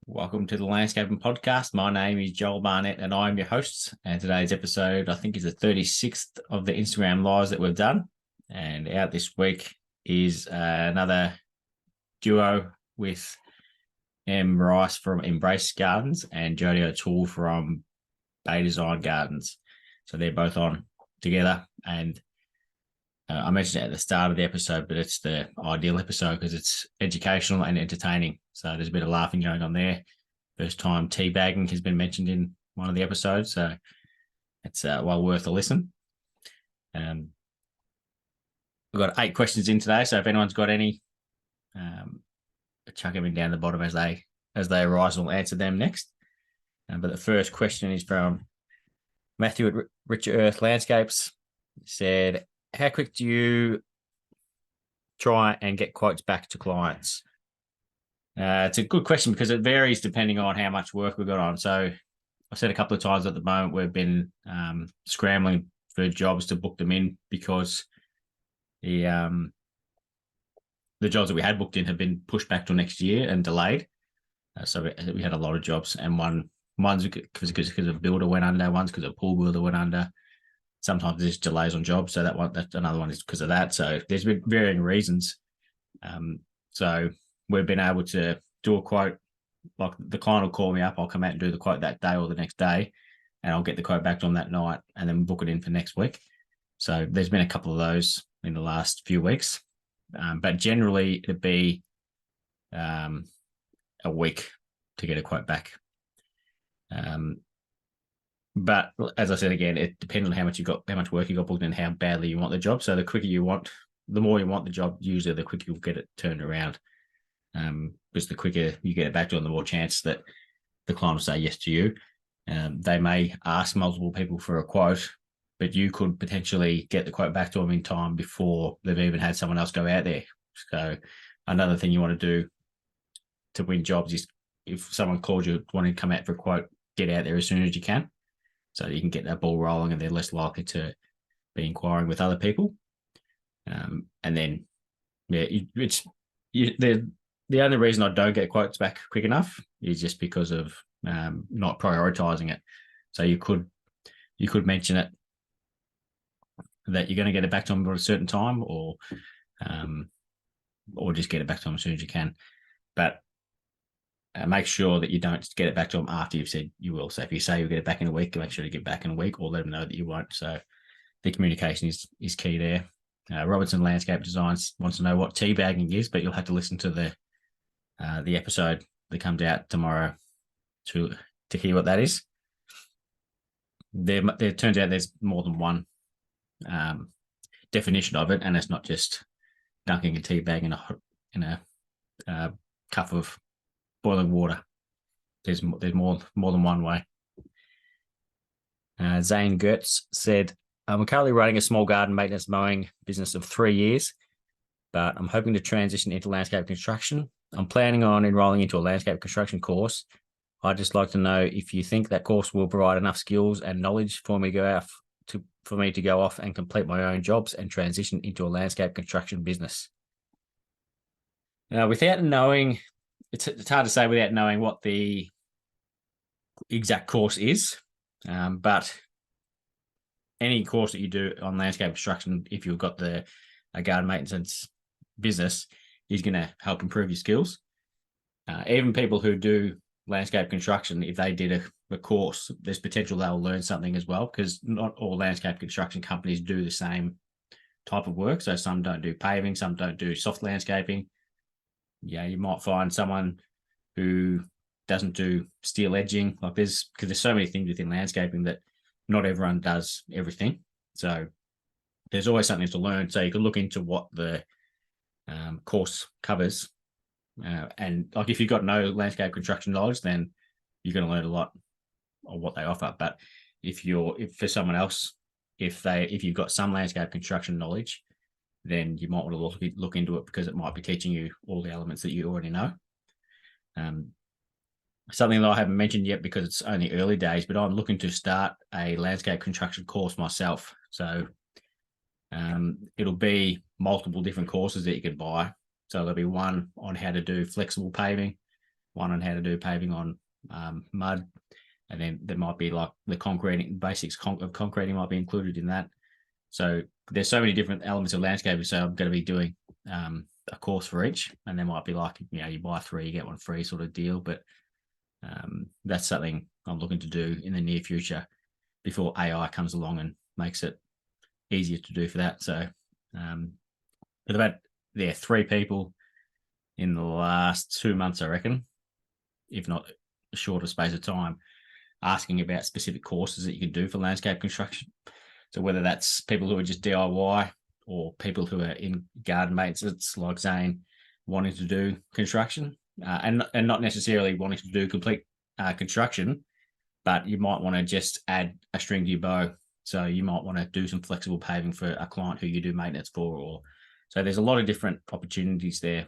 Welcome to the Landscaping Podcast. My name is Joel Barnett and I'm your host. And today's episode, I think, is the 36th of the Instagram lives that we've done. And out this week is another duo with Em Rice from Embrace Gardens and Jodie O'Toole from Bay Design Gardens. So they're both on together. And I mentioned it at the start of the episode, but it's the ideal episode because it's educational and entertaining. So there's a bit of laughing going on there. First time teabagging has been mentioned in one of the episodes, so it's well worth a listen. We've got 8 questions in today, so if anyone's got any, chuck them in down the bottom as they arise, and we'll answer them next. But the first question is from Matthew at Richer Earth Landscapes. He said, how quick do you try and get quotes back to clients? It's a good question because it varies depending on how much work we've got on. So I've said a couple of times at the moment we've been scrambling for jobs to book them in because the jobs that we had booked in have been pushed back till next year and delayed. So we had a lot of jobs, and one's because a builder went under, one's because a pool builder went under. Sometimes there's delays on jobs, so that's another one is because of that. So there's been varying reasons. So we've been able to do a quote, like the client will call me up, I'll come out and do the quote that day or the next day, and I'll get the quote back to them that night and then book it in for next week. So there's been a couple of those in the last few weeks. But generally it'd be a week to get a quote back. But as I said again, it depends on how much work you got booked and how badly you want the job. So the more you want the job, usually the quicker you'll get it turned around. Because the quicker you get it back to them, the more chance that the client will say yes to you. They may ask multiple people for a quote, but you could potentially get the quote back to them in time before they've even had someone else go out there. So another thing you want to do to win jobs is if someone calls you wanting to come out for a quote, get out there as soon as you can, so you can get that ball rolling and they're less likely to be inquiring with other people. And then, the only reason I don't get quotes back quick enough is just because of not prioritizing it. So you could mention it that you're going to get it back to them at a certain time, or just get it back to them as soon as you can. But make sure that you don't get it back to them after you've said you will. So if you say you'll get it back in a week, make sure to get back in a week, or let them know that you won't. So the communication is key there. Robertson Landscape Designs wants to know what teabagging is, but you'll have to listen to the episode that comes out tomorrow to hear what that is. There turns out there's more than one definition of it, and it's not just dunking a tea bag in a cup of boiling water. There's more than one way. Zane Gertz said, I'm currently running a small garden maintenance mowing business of 3 years, but I'm hoping to transition into landscape construction. I'm planning on enrolling into a landscape construction course. I'd just like to know if you think that course will provide enough skills and knowledge for me to go off and complete my own jobs and transition into a landscape construction business. Without knowing, it's hard to say without knowing what the exact course is, but any course that you do on landscape construction, if you've got a garden maintenance business, is going to help improve your skills. Even people who do landscape construction, if they did a course, there's potential they'll learn something as well, because not all landscape construction companies do the same type of work. So some don't do paving, some don't do soft landscaping. Yeah, you might find someone who doesn't do steel edging. Because there's so many things within landscaping that not everyone does everything. So there's always something to learn. So you can look into what the course covers. And if you've got no landscape construction knowledge, then you're going to learn a lot of what they offer. But if for someone else, if you've got some landscape construction knowledge, then you might want to look into it, because it might be teaching you all the elements that you already know. Something that I haven't mentioned yet because it's only early days, but I'm looking to start a landscape construction course myself. So it'll be multiple different courses that you can buy. So there'll be one on how to do flexible paving, one on how to do paving on mud, and then there might be like the concreting basics of concreting might be included in that. So there's so many different elements of landscaping. So I'm going to be doing a course for each, and there might be like, you buy 3, you get 1 free sort of deal. But that's something I'm looking to do in the near future before AI comes along and makes it easier to do for that. So but about 3 people in the last 2 months, I reckon, if not a shorter space of time, asking about specific courses that you can do for landscape construction. So whether that's people who are just DIY or people who are in garden maintenance, like Zane, wanting to do construction, and not necessarily wanting to do complete construction, but you might want to just add a string to your bow. So you might want to do some flexible paving for a client who you do maintenance for, or so there's a lot of different opportunities there.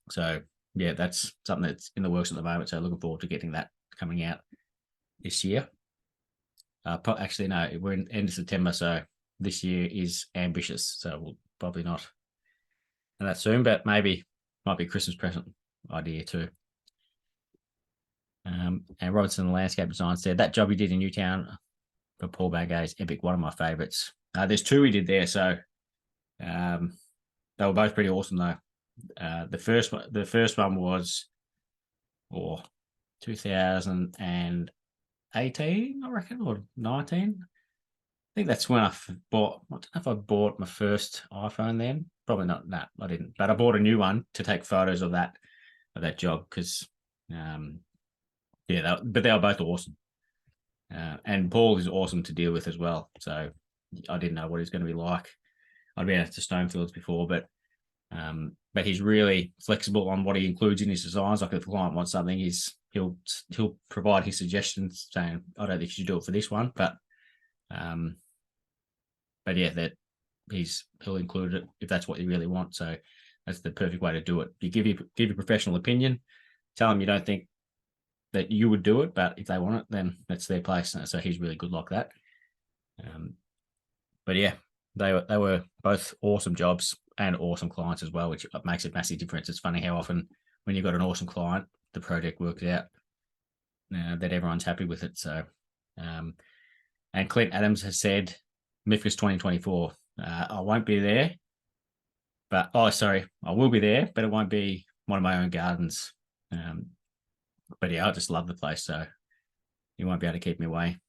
So yeah, that's something that's in the works at the moment. So looking forward to getting that coming out this year. Actually, no, we're in end of September, so this year is ambitious. So we'll probably not that soon, but maybe might be a Christmas present idea too. And Robertson Landscape Design said that job you did in Newtown for Paul Bagay is epic. One of my favourites. There's 2 we did there, so they were both pretty awesome though. The first one was 2018, I reckon, or 19. I think that's when I bought. I don't know if I bought my first iPhone then. Probably not. No, I didn't. But I bought a new one to take photos of that job because, but they were both awesome. And Paul is awesome to deal with as well. So I didn't know what he's going to be like. I'd been out to Stonefields before, but he's really flexible on what he includes in his designs. Like if the client wants something, he'll provide his suggestions, saying, "I don't think you should do it for this one," but yeah, that he'll include it if that's what you really want. So that's the perfect way to do it. You give your professional opinion, tell them you don't think that you would do it, but if they want it, then that's their place. So he's really good like that. But yeah, they were both awesome jobs and awesome clients as well, which makes a massive difference. It's funny how often when you've got an awesome client, the project works out, that everyone's happy with it. So, and Clint Adams has said, Memphis 2024, I won't be there, but I will be there, but it won't be one of my own gardens. But yeah, I just love the place, so you won't be able to keep me away.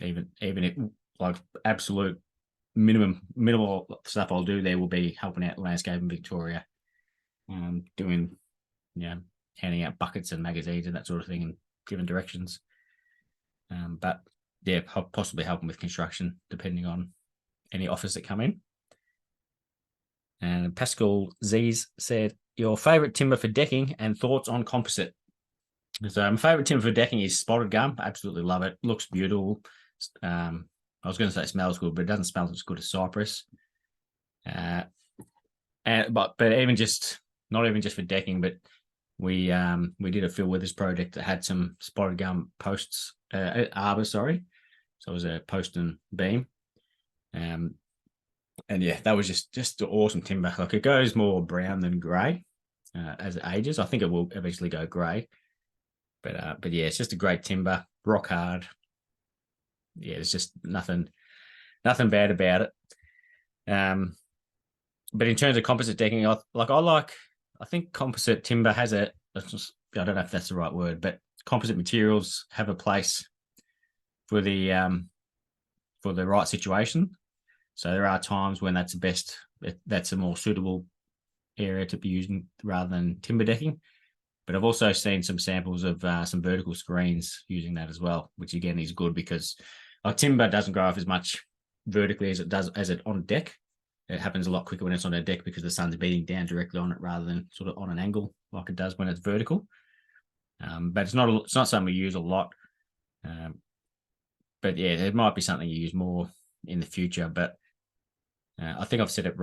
Even if like absolute minimal stuff I'll do there will be helping out landscape in Victoria, doing, handing out buckets and magazines and that sort of thing and giving directions. But yeah, possibly helping with construction depending on any offers that come in. And Pascal Z's said, your favourite timber for decking and thoughts on composite. So my favourite timber for decking is spotted gum. I absolutely love it. Looks beautiful. I was going to say it smells good, but it doesn't smell as good as cypress. But even just not even just for decking, but we did a Phil Withers project that had some spotted gum posts, arbor, sorry. So it was a post and beam. And yeah, that was just awesome timber. Like it goes more brown than grey as it ages. I think it will eventually go grey. But yeah, it's just a great timber, rock hard. Yeah, there's just nothing bad about it. But in terms of composite decking, I think composite timber has I don't know if that's the right word, but composite materials have a place for the right situation. So there are times when that's the best, that's a more suitable area to be using rather than timber decking. But I've also seen some samples of some vertical screens using that as well, which again is good because timber doesn't grow off as much vertically as it on a deck. It happens a lot quicker when it's on a deck because the sun's beating down directly on it rather than sort of on an angle like it does when it's vertical. But it's not something we use a lot. But yeah, it might be something you use more in the future. But I think I've said it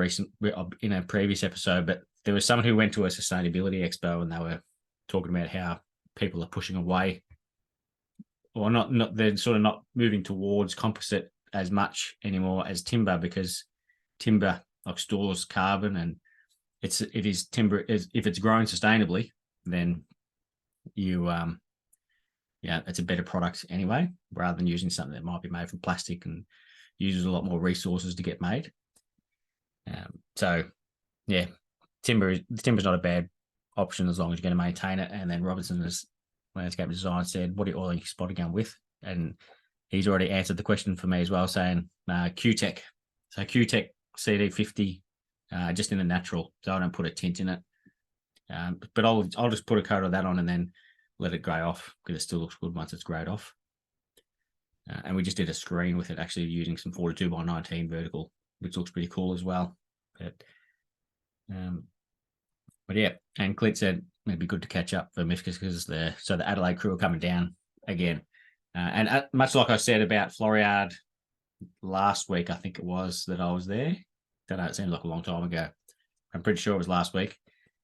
in a previous episode, but there was someone who went to a sustainability expo and they were talking about how people are pushing away or not they're sort of not moving towards composite as much anymore as timber because timber like stores carbon and it is timber if it's grown sustainably, then it's a better product anyway, rather than using something that might be made from plastic and uses a lot more resources to get made. Timber's not a bad option as long as you're going to maintain it. And then Robinson's landscape design said, what are you oiling your spotting gun with? And he's already answered the question for me as well, saying Q-Tech. So Q-Tech CD50, just in a natural, so I don't put a tint in it. But I'll just put a coat of that on and then let it grey off, because it still looks good once it's greyed off. And we just did a screen with it, actually using some 42x19 vertical, which looks pretty cool as well. But yeah, and Clint said it'd be good to catch up for Mifkas because the Adelaide crew are coming down again. And much like I said about Floriade last week, I think it was that I was there. Don't know, it seems like a long time ago. I'm pretty sure it was last week.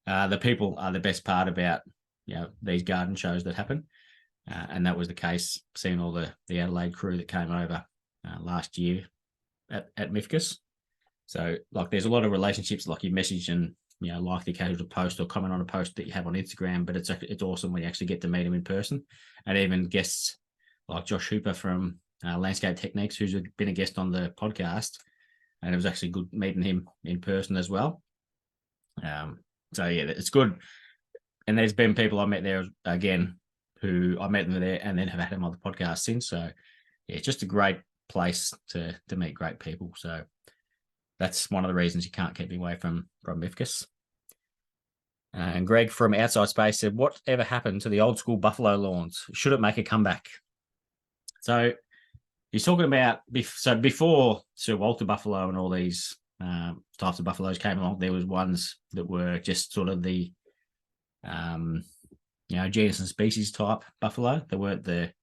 The people are the best part about these garden shows that happen. And that was the case, seeing all the Adelaide crew that came over last year at Mifkas. So, like, there's a lot of relationships, like you message and, like the occasional post or comment on a post that you have on Instagram, but it's awesome when you actually get to meet them in person. And even guests like Josh Hooper from Landscape Techniques, who's been a guest on the podcast, and it was actually good meeting him in person as well. So, yeah, it's good. And there's been people I met there again who I met them there and then have had them on the podcast since. So, yeah, it's just a great place to meet great people. So that's one of the reasons you can't keep me away from Mifkas. And Greg from Outside Space said, whatever happened to the old school buffalo lawns? Should it make a comeback? So he's talking about, before Sir Walter Buffalo and all these types of buffaloes came along, there was ones that were just sort of the genus and species type buffalo. They weren't the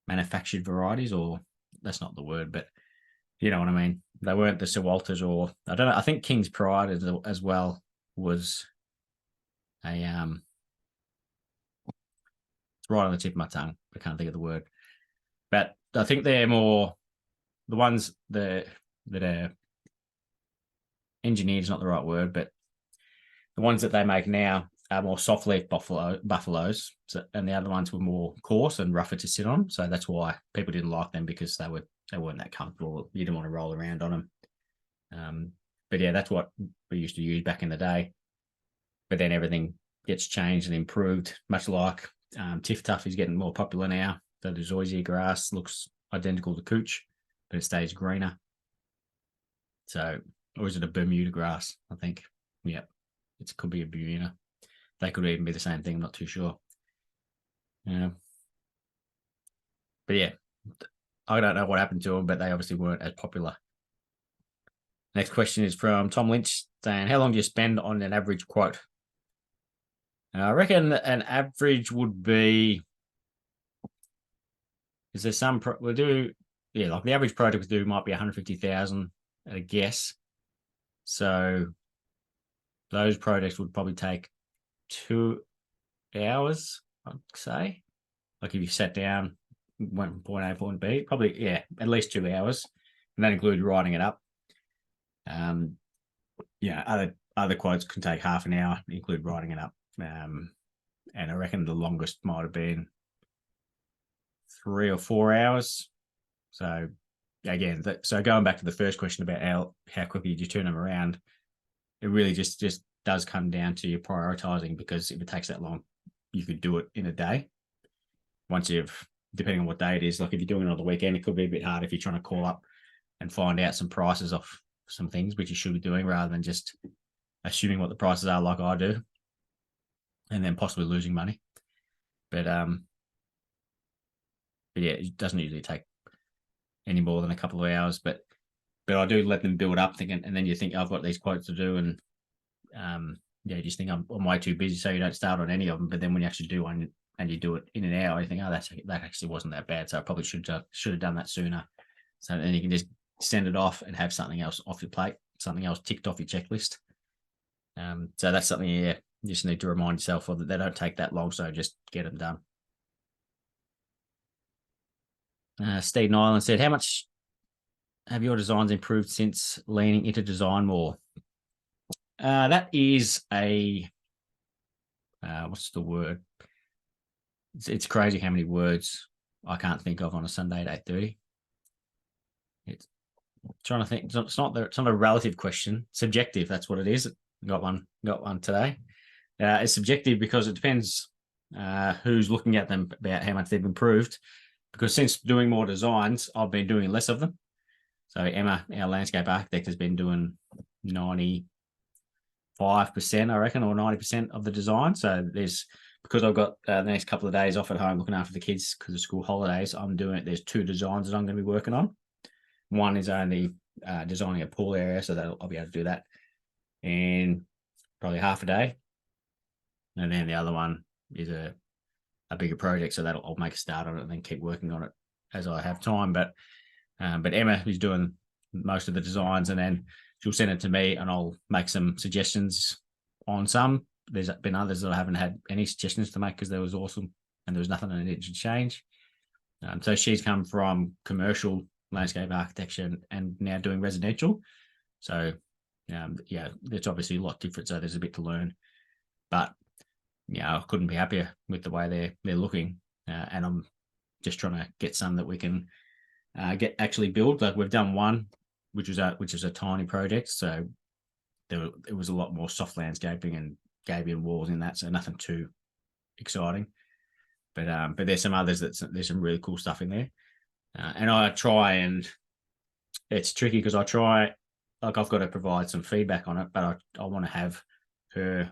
manufactured varieties, or that's not the word, but you know what I mean. They weren't the Sir Walters, or I don't know. I think King's Pride as well was a it's right on the tip of my tongue. I can't think of the word, but I think they're more the ones that are engineered is not the right word, but the ones that they make now are more soft leaf buffaloes, and the other ones were more coarse and rougher to sit on. So that's why people didn't like them, because they weren't that comfortable. You didn't want to roll around on them. But yeah, that's what we used to use back in the day. But then everything gets changed and improved, much like Tiff Tuff is getting more popular now. So the zoysia grass looks identical to couch, but it stays greener. So, or is it a Bermuda grass? I think. Yeah, it could be a Bermuda. They could even be the same thing. I'm not too sure. But yeah, I don't know what happened to them, but they obviously weren't as popular. Next question is from Tom Lynch, saying, how long do you spend on an average quote? I reckon an average would be, is there some, we'll do, yeah, like the average project we do might be 150,000 at a guess. So those projects would probably take 2 hours, I'd say. Like if you sat down, went from point A to point B, probably, yeah, at least 2 hours. And that includes writing it up. Other quotes can take half an hour, include writing it up. And I reckon the longest might have been 3 or 4 hours. So again, so going back to the first question about how quickly do you turn them around, it really just does come down to your prioritizing, because if it takes that long, you could do it in a day. Once depending on what day it is, like if you're doing it on the weekend, it could be a bit hard if you're trying to call up and find out some prices off some things, which you should be doing, rather than just assuming what the prices are like I do, and then possibly losing money. But yeah, it doesn't usually take any more than a couple of hours. But I do let them build up, thinking, and then you think, I've got these quotes to do, and you just think I'm way too busy, so you don't start on any of them. But then when you actually do one and you do it in an hour, you think, that actually wasn't that bad. So I probably should have done that sooner. So then you can just send it off and have something else off your plate, something else ticked off your checklist. So that's something, you just need to remind yourself of, that they don't take that long, so just get them done. Steve Nyland said, how much have your designs improved since leaning into design more? That is a, what's the word? It's crazy how many words I can't think of on a Sunday at 8:30. It's trying to think. It's not a relative question. Subjective. That's what it is. Got one today. It's subjective because it depends who's looking at them about how much they've improved. Because since doing more designs, I've been doing less of them. So Emma, our landscape architect, has been doing 95%, I reckon, or 90% of the design. So because I've got the next couple of days off at home looking after the kids because of school holidays, there's 2 designs that I'm going to be working on. One is only designing a pool area, so that I'll be able to do that in probably half a day. And then the other one is a bigger project, so I'll make a start on it and then keep working on it as I have time. But Emma is doing most of the designs, and then she'll send it to me, and I'll make some suggestions on some. There's been others that I haven't had any suggestions to make because they was awesome and there was nothing I needed to change. So she's come from commercial landscape architecture and now doing residential. So it's obviously a lot different. So there's a bit to learn, but I couldn't be happier with the way they're looking, and I'm just trying to get some that we can actually build. Like we've done one, which is a tiny project, so it was a lot more soft landscaping and gabion walls in that, so nothing too exciting. But there's some others there's some really cool stuff in there, and I try, and it's tricky because I've got to provide some feedback on it, but I want to have her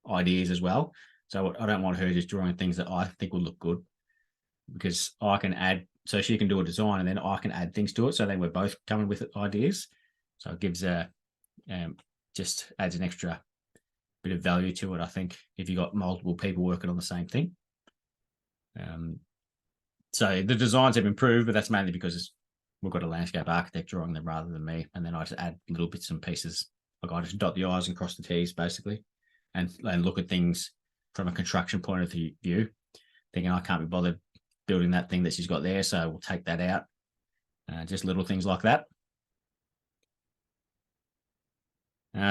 ideas as well. So I don't want her just drawing things that I think will look good, because I can add, so she can do a design and then I can add things to it. So then we're both coming with ideas. So it gives just adds an extra bit of value to it, I think, if you've got multiple people working on the same thing. So the designs have improved, but that's mainly because we've got a landscape architect drawing them rather than me. And then I just add little bits and pieces. Like I just dot the I's and cross the T's, basically, and look at things from a construction point of view, thinking I can't be bothered building that thing that she's got there, so we'll take that out. Just little things like that.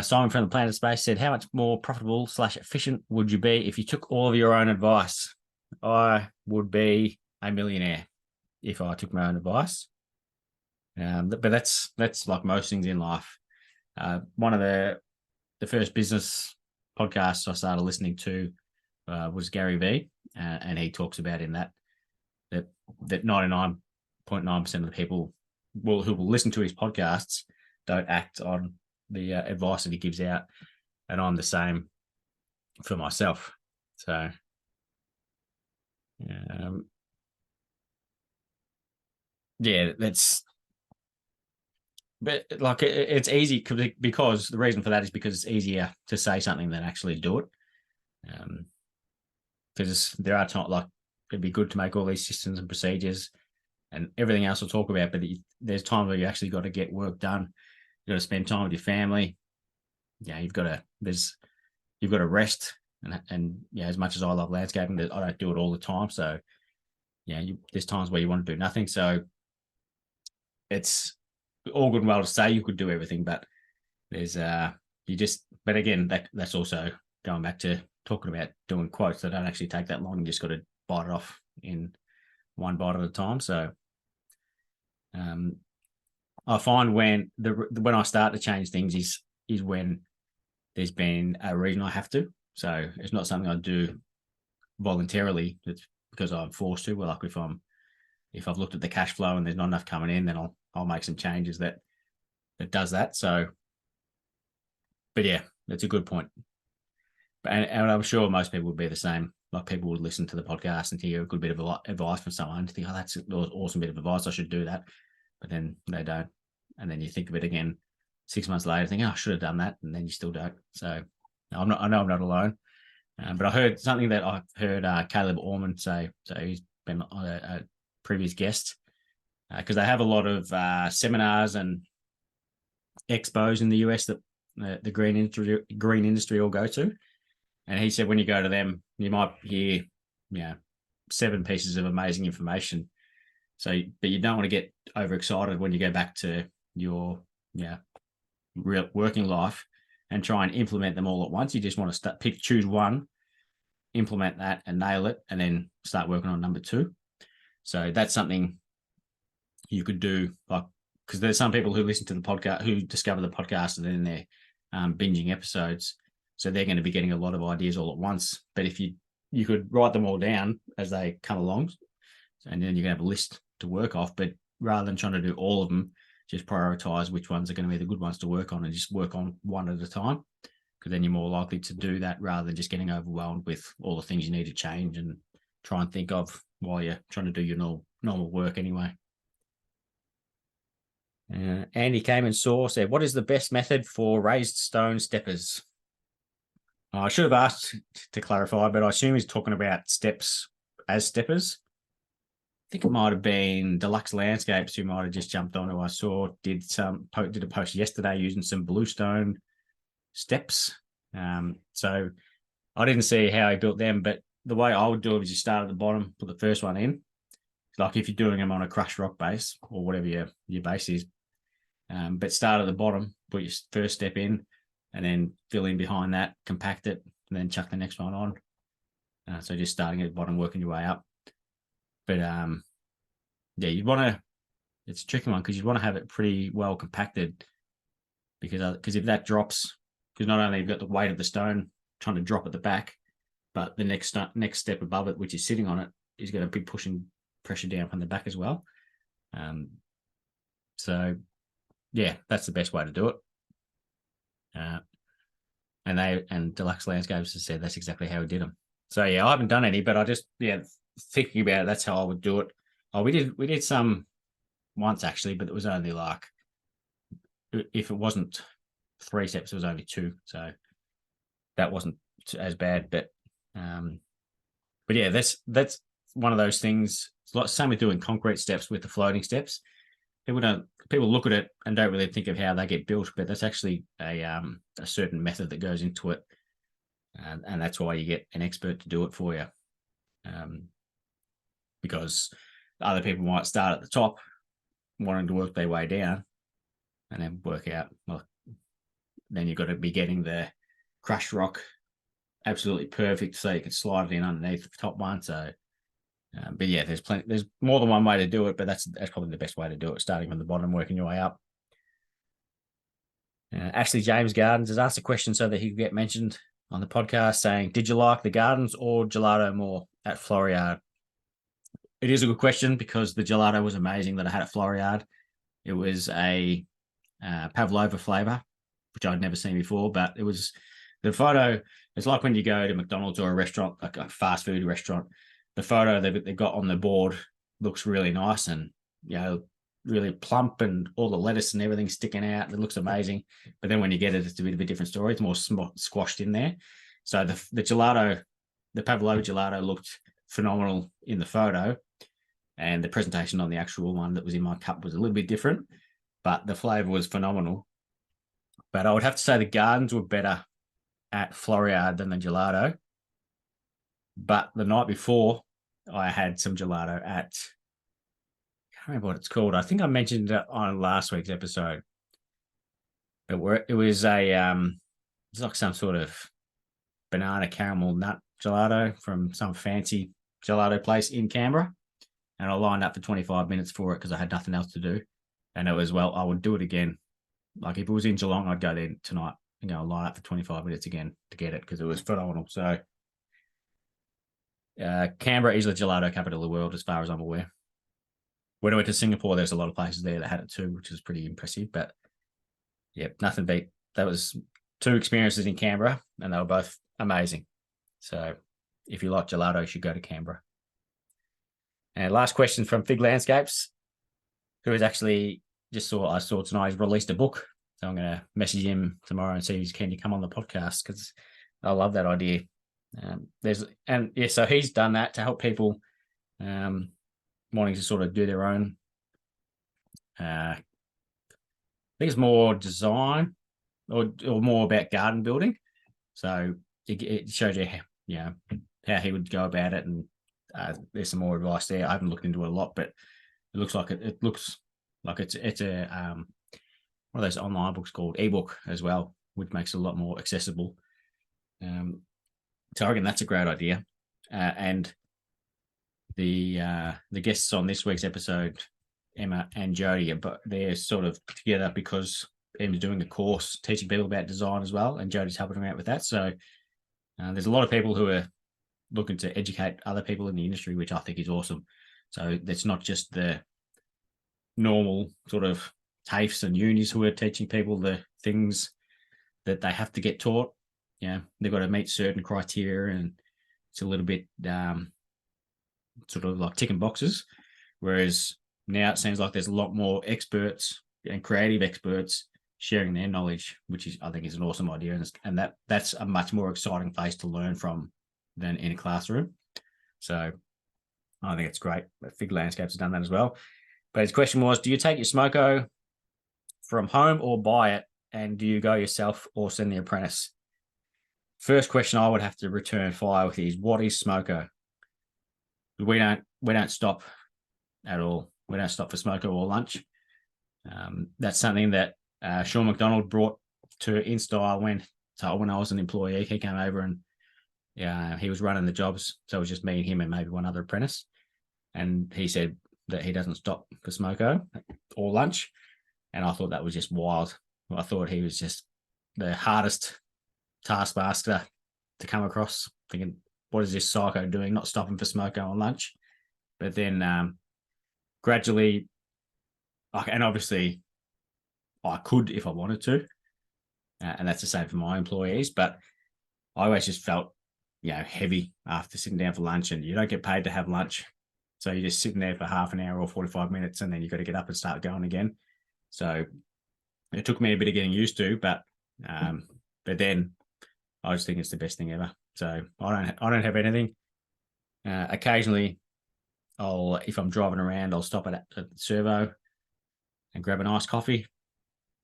Simon from the Planet Space said, how much more profitable / efficient would you be if you took all of your own advice? I would be a millionaire if I took my own advice. But that's like most things in life. One of the first business podcasts I started listening to was Gary Vee, and he talks about in that 99.9% of the people who will listen to his podcasts don't act on the advice that he gives out, and I'm the same for myself. So but like it's easy because the reason for that is because it's easier to say something than actually do it. Because there are times, like, it'd be good to make all these systems and procedures and everything else we'll talk about, but there's times where you actually got to get work done. You've got to spend time with your family. You've got to rest. And as much as I love landscaping, I don't do it all the time. So there's times where you want to do nothing. So it's all good and well to say you could do everything, but there's but again, that's also going back to talking about doing quotes that don't actually take that long. You just got to bite it off in one bite at a time. So I find when I start to change things is when there's been a reason I have to. So it's not something I do voluntarily. It's because I'm forced to. Well, like if I've looked at the cash flow and there's not enough coming in, then I'll make some changes that does that. So, but yeah, that's a good point. And I'm sure most people would be the same. Like, people would listen to the podcast and hear a good bit of advice from someone to think, oh, that's an awesome bit of advice, I should do that. But then they don't. And then you think of it again 6 months later, think, oh, I should have done that. And then you still don't. So I know I'm not alone. But I heard something that I heard Caleb Orman say. So he's been a previous guest, because they have a lot of seminars and expos in the US that the green industry all go to. And he said when you go to them, you might hear 7 pieces of amazing information. So, but you don't want to get overexcited when you go back to your real working life and try and implement them all at once. You just want to choose one implement that and nail it, and then start working on number 2. So that's something you could do, like, because there's some people who listen to the podcast, who discover the podcast, and then they're binging episodes. So they're going to be getting a lot of ideas all at once. But if you could write them all down as they come along, and then you can have a list to work off. But rather than trying to do all of them, just prioritize which ones are going to be the good ones to work on, and just work on one at a time. Because then you're more likely to do that rather than just getting overwhelmed with all the things you need to change and try and think of while you're trying to do your normal work anyway. Andy came and said, what is the best method for raised stone steppers? I should have asked to clarify, but I assume he's talking about steps as steppers. I think it might have been Deluxe Landscapes who might have just jumped on, who I saw did a post yesterday using some bluestone steps. So I didn't see how he built them, but the way I would do it is you start at the bottom, put the first one in. Like if you're doing them on a crushed rock base or whatever your base is, but start at the bottom, put your first step in, and then fill in behind that, compact it, and then chuck the next one on. So just starting at the bottom, working your way up. But you'd want to. It's a tricky one because you'd want to have it pretty well compacted, because if that drops, because not only have you got the weight of the stone trying to drop at the back, but the next step above it, which is sitting on it, is going to be pushing pressure down from the back as well. So yeah, that's the best way to do it. And Deluxe Landscapes has said that's exactly how we did them. So yeah, I haven't done any, but I just thinking about it, that's how I would do it. Oh, we did some once actually, but it was only like, if it wasn't 3 steps, it was only 2, so that wasn't as bad. But yeah, that's one of those things. It's like same with doing concrete steps with the floating steps. People look at it and don't really think of how they get built, but that's actually a certain method that goes into it, and that's why you get an expert to do it for you, because other people might start at the top, wanting to work their way down, and then work out. Well, then you've got to be getting the crushed rock absolutely perfect so you can slide it in underneath the top one. So. But yeah, there's more than one way to do it, but that's probably the best way to do it, starting from the bottom, working your way up. Ashley James Gardens has asked a question so that he could get mentioned on the podcast, saying, did you like the gardens or gelato more at Floriade? It is a good question because the gelato was amazing that I had at Floriade. It was a pavlova flavor, which I'd never seen before, but it was the photo. It's like when you go to McDonald's or a restaurant, like a fast food restaurant. The photo they've got on the board looks really nice and, really plump, and all the lettuce and everything sticking out. It looks amazing. But then when you get it, it's a bit of a different story. It's more squashed in there. So the gelato, the pavlova gelato looked phenomenal in the photo, and the presentation on the actual one that was in my cup was a little bit different, but the flavor was phenomenal. But I would have to say the gardens were better at Floriade than the gelato. But the night before, I had some gelato at, I can't remember what it's called. I think I mentioned it on last week's episode. It was it's like some sort of banana caramel nut gelato from some fancy gelato place in Canberra. And I lined up for 25 minutes for it because I had nothing else to do. And it was, I would do it again. Like if it was in Geelong, I'd go there tonight and go line up for 25 minutes again to get it because it was phenomenal. So Canberra is the gelato capital of the world, as far as I'm aware. When I went to Singapore, there's a lot of places there that had it too, which is pretty impressive. But yeah, nothing beat. That was 2 experiences in Canberra, and they were both amazing. So if you like gelato, you should go to Canberra. And last question from Fig Landscapes, who is actually I saw tonight he's released a book. So I'm going to message him tomorrow and see if he's keen to come on the podcast because I love that idea. So he's done that to help people wanting to sort of do their own. I think it's more design or more about garden building. So it shows you how he would go about it, and there's some more advice there. I haven't looked into it a lot, but it looks like it's a one of those online books called ebook as well, which makes it a lot more accessible. So I reckon that's a great idea. And the guests on this week's episode, Emma and Jody, but they're sort of together because Emma's doing a course teaching people about design as well, and Jody's helping them out with that. So there's a lot of people who are looking to educate other people in the industry, which I think is awesome. So it's not just the normal sort of TAFEs and unis who are teaching people the things that they have to get taught. They've got to meet certain criteria, and it's a little bit sort of like ticking boxes. Whereas now it seems like there's a lot more experts and creative experts sharing their knowledge, which is, I think, is an awesome idea, and that's a much more exciting place to learn from than in a classroom. So I think it's great. Fig Landscapes has done that as well. But his question was, do you take your smoko from home or buy it? And do you go yourself or send the apprentice? First question I would have to return fire with is, what is smoko? We don't stop at all. We don't stop for smoko or lunch. That's something that Sean McDonald brought to InStyle when I was an employee. He came over and he was running the jobs. So it was just me and him and maybe one other apprentice. And he said that he doesn't stop for smoko or lunch. And I thought that was just wild. I thought he was just the hardest taskmaster to come across, thinking, what is this psycho doing, not stopping for smoko on lunch? But then gradually, and obviously I could if I wanted to, and that's the same for my employees, but I always just felt heavy after sitting down for lunch, and you don't get paid to have lunch. So you're just sitting there for half an hour or 45 minutes, and then you've got to get up and start going again. So it took me a bit of getting used to, but then I just think it's the best thing ever. So I don't have anything. Occasionally, if I'm driving around, I'll stop at a servo and grab an iced coffee.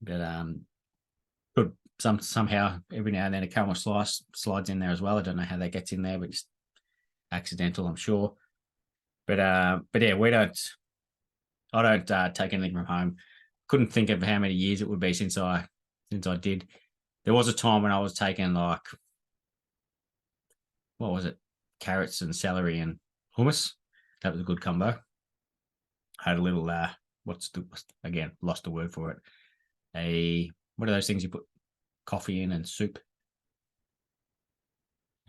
But somehow every now and then a caramel slice slides in there as well. I don't know how that gets in there, but just accidental, I'm sure. But yeah, I don't take anything from home. Couldn't think of how many years it would be since I did. There was a time when I was taking what was it? Carrots and celery and hummus. That was a good combo. I had a little lost the word for it. What are those things you put coffee in and soup?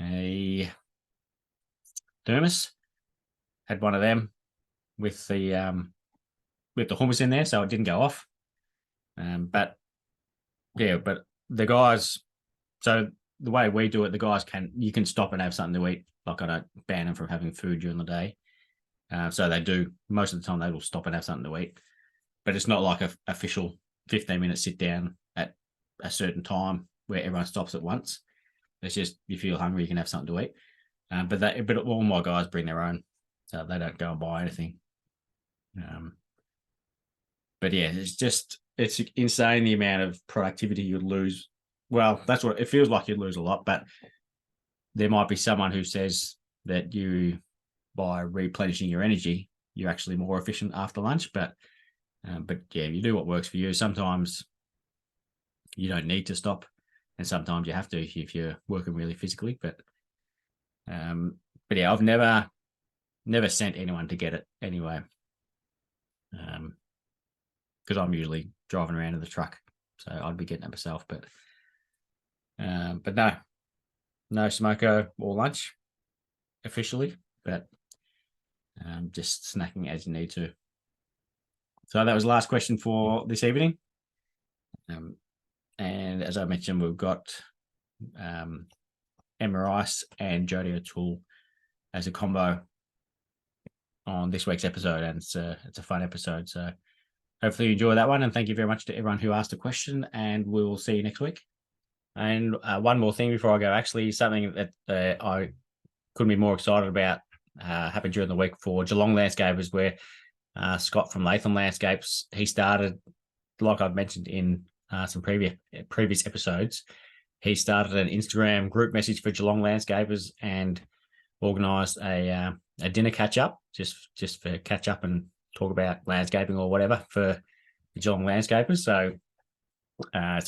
A thermos. Had one of them with the hummus in there, so it didn't go off. But the guys, so the way we do it, the guys you can stop and have something to eat. Like, I don't ban them from having food during the day. So they do, most of the time they will stop and have something to eat. But it's not like an official 15-minute sit down at a certain time where everyone stops at once. It's just, you feel hungry, you can have something to eat. But all my guys bring their own, so they don't go and buy anything. But yeah, it's insane the amount of productivity you'd lose. Well, that's what it feels like. You'd lose a lot, but there might be someone who says that by replenishing your energy, you're actually more efficient after lunch. But yeah, you do what works for you. Sometimes you don't need to stop, and sometimes you have to if you're working really physically. But yeah, I've never sent anyone to get it anyway. Because I'm usually driving around in the truck, so I'd be getting it myself. But no smoko or lunch officially, but just snacking as you need to. So that was the last question for this evening. And as I mentioned, we've got Emma Rice and Jody O'Toole as a combo on this week's episode, and it's a fun episode. So hopefully you enjoy that one, and thank you very much to everyone who asked a question, and we will see you next week. And one more thing before I go, actually, something that I couldn't be more excited about happened during the week for Geelong Landscapers, where Scott from Latham Landscapes, he started, like I've mentioned in some previous episodes, he started an Instagram group message for Geelong Landscapers and organised a dinner catch-up, just for catch-up and talk about landscaping or whatever for the Geelong Landscapers. So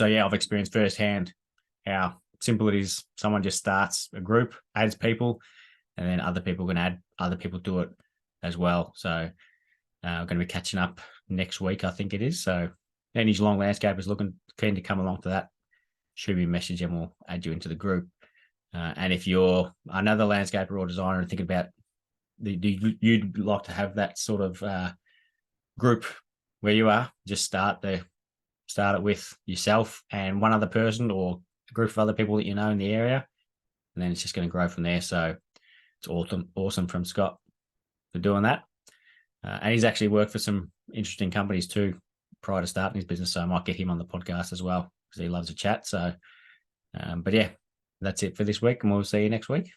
yeah, I've experienced firsthand how simple it is. Someone just starts a group, adds people, and then other people can add other people to it as well. So we're going to be catching up next week, I think it is. So any Geelong landscapers looking keen to come along to that, shoot me a message and we'll add you into the group. And if you're another landscaper or designer and thinking about you'd like to have that sort of group where you are, just start it with yourself and one other person or a group of other people that you know in the area, and then it's just going to grow from there. So it's awesome from Scott for doing that. And he's actually worked for some interesting companies too prior to starting his business, so I might get him on the podcast as well because he loves to chat. So but yeah, that's it for this week, and we'll see you next week.